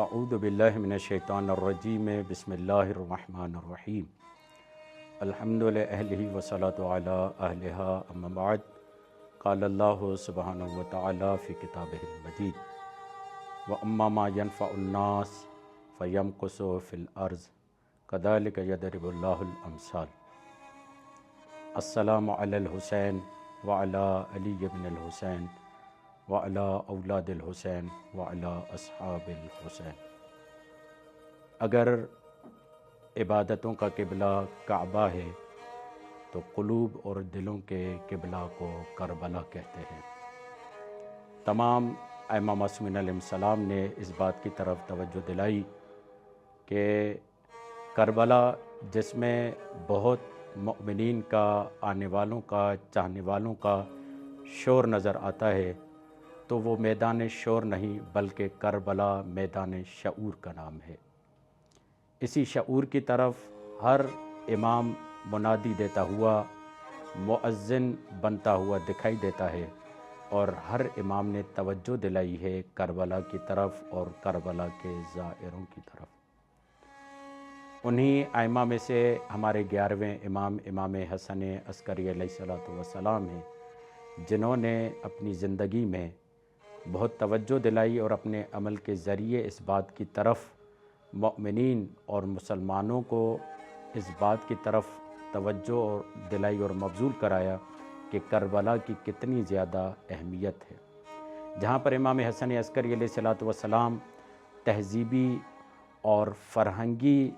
अऊज़ु बिल्लाहि मिनश्शैतानिर्रजीम बिस्मिल्लाहिर्रहमानिर्रहीम अल्हम्दुलिल्लाहि अहलिही वस्सलातु अला अहलिहा अम्मा बाद क़ालल्लाहु सुब्हानहु व तआला फ़ी किताबिहिल मजीद व अम्मा मा यनफ़उन्नास फ़यमकुसु फ़िल अर्ज़ कज़ालिका यदरिबुल्लाहुल अमसाल। अस्सलामु अलल हुसैन व अला अली इब्निल हुसैन व अला औलादिल हुसैन व अला अस्हाबिल हुसैन। अगर इबादतों का किबला काबा है तो क़ुलूब और दिलों के किबला को करबला कहते हैं। तमाम आइमा मासूमीन अलैहिस्सलाम ने इस बात की तरफ तवज्जो दिलाई कि करबला जिसमें बहुत मुमिनीन का, आने वालों का, चाहने वालों का शोर नज़र आता है, तो वो मैदान शोर नहीं बल्कि करबला मैदान शऊर का नाम है। इसी शऊर की तरफ हर इमाम मुनादी देता हुआ, मुअज्जिन बनता हुआ दिखाई देता है और हर इमाम ने तवज्जो दिलाई है करबला की तरफ और करबला के ज़ायरों की तरफ। उन्हीं आइमा में से हमारे 11वें इमाम इमाम हसन अस्करी अलैहिस्सलातु वस्सलाम हैं, जिन्होंने अपनी ज़िंदगी में बहुत तवज्जो दिलाई और अपने अमल के ज़रिए इस बात की तरफ मुमिनीन और मुसलमानों को इस बात की तरफ तवज्जो और दिलाई और मबजूल कराया कि करबला की कितनी ज़्यादा अहमियत है। जहाँ पर इमाम हसन अस्करी अलैहिस्सलातु वस्सलाम तहज़ीबी और फ़रहंगी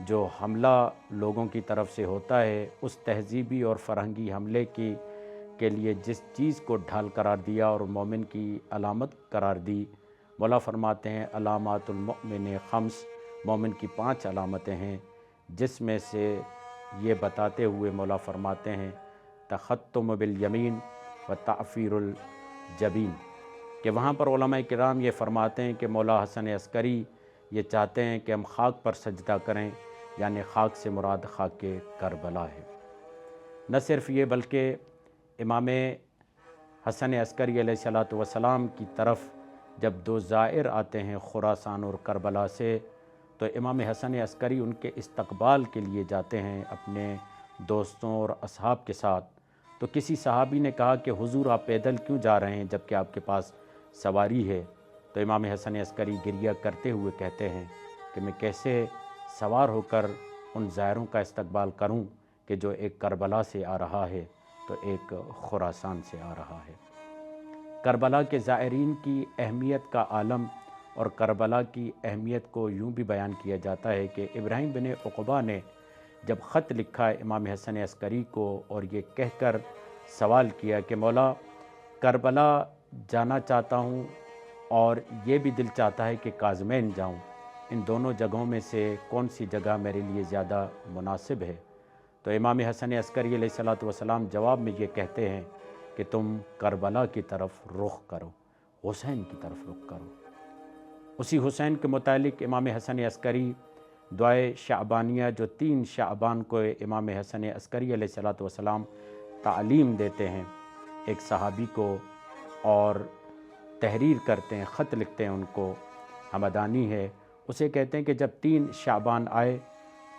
जो हमला लोगों की तरफ से होता है, उस तहज़ीबी और फ़रहंगी हमले के लिए जिस चीज़ को ढाल करार दिया और मोमिन की अलामत करार दी, मौला फरमाते हैं अलामातुल मुमिन खम्स, मोमिन की 5 अलामतें हैं, जिसमें से ये बताते हुए मौला फरमाते हैं तख़त्तुम बिल यमीन व ताफ़ीरुल जबीन, कि वहाँ पर उलमा किराम ये फरमाते हैं कि मौला हसन अस्करी ये चाहते हैं कि हम खाक पर सजदा करें, यानी खाक से मुराद खाक करबला है। न सिर्फ ये बल्कि इमाम हसन अस्करी अलैहिस्सलातु वस्सलाम की तरफ जब 2 ज़ायर आते हैं खुरासान और करबला से, तो इमाम हसन अस्करी उनके इस्तकबाल के लिए जाते हैं अपने दोस्तों और असहाब के साथ। तो किसी सहाबी ने कहा कि हुजूर आप पैदल क्यों जा रहे हैं जबकि आपके पास सवारी है? तो इमाम हसन अस्करी गिरिया करते हुए कहते हैं कि मैं कैसे सवार होकर उन ज़ायरों का इस्तकबाल करूं कि जो एक करबला से आ रहा है तो एक खुरासान से आ रहा है। करबला के ज़ायरीन की अहमियत का आलम और करबला की अहमियत को यूँ भी बयान किया जाता है कि इब्राहीम बिन उक़बा ने जब ख़त लिखा इमाम हसन अस्करी को और ये कहकर सवाल किया कि मौला करबला जाना चाहता हूँ और ये भी दिल चाहता है कि काज़मैन जाऊँ, इन दोनों जगहों में से कौन सी जगह मेरे लिए ज़्यादा मुनासिब है? तो इमाम हसन अस्करी अलैहिस्सलातु वस्सलाम जवाब में ये कहते हैं कि तुम करबला की तरफ रुख करो, हुसैन की तरफ रुख करो। उसी हुसैन के मुतालिक इमाम हसन अस्करी दुआए शाबानिया जो 3 शाबान को इमाम हसन अस्करी अलैहिस्सलातु वस्सलाम तालीम देते हैं एक सहाबी को और तहरीर करते हैं, ख़त लिखते हैं उनको, हमदानी है, उसे कहते हैं कि जब 3 शाबान आए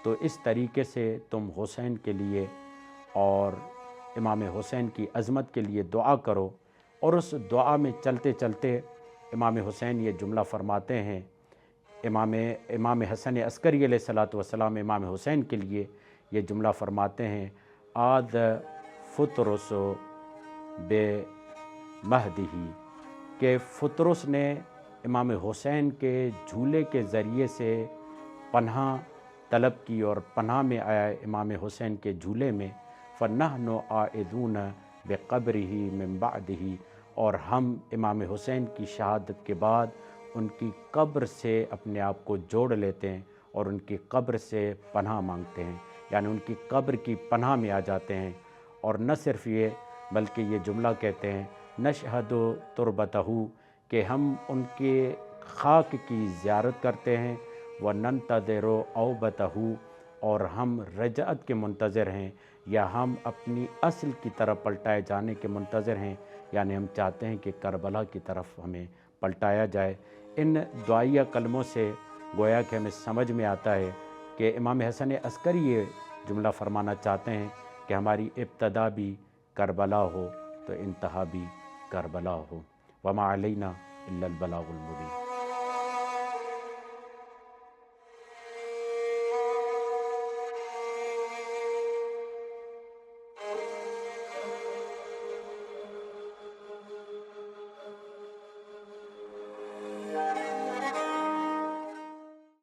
तो इस तरीके से तुम हुसैन के लिए और इमाम हुसैन की अज़मत के लिए दुआ करो। और उस दुआ में चलते चलते इमाम हुसैन ये जुमला फरमाते हैं, इमाम हसन अस्करी अलैहिस्सलातु वस्सलाम इमाम हुसैन के लिए ये जुमला फरमाते हैं आद फुतरुसो बे महदिही, कि फुतरुस ने इमाम हुसैन के झूले के ज़रिए से पनाह तलब की और पनाह में आया इमाम हुसैन के झूले में। फ़न्नहनु आइदून बेक़ब्रिही मिन बादिही, और हम इमाम हुसैन की शहादत के बाद उनकी कब्र से अपने आप को जोड़ लेते हैं और उनकी कब्र से पनाह मांगते हैं, यानी उनकी कब्र की पनाह में आ जाते हैं। और न सिर्फ ये बल्कि ये जुमला कहते हैं नशहदु तुरबतहू, कि हम उनके खाक की ज़ियारत करते हैं, व नंतज़िरु औबतहू, और हम रजअत के मुंतज़िर हैं, या हम अपनी असल की तरफ पलटाए जाने के मुंतज़िर हैं, यानी हम चाहते हैं कि करबला की तरफ हमें पलटाया जाए। ان دعائیہ کلموں سے گویا کہ ہمیں سمجھ میں آتا ہے کہ امام حسن عسکری یہ جملہ فرمانا چاہتے ہیں کہ ہماری ابتدا بھی کربلا ہو تو انتہا بھی کربلا ہو، وما علینا الا البلاغ المبین۔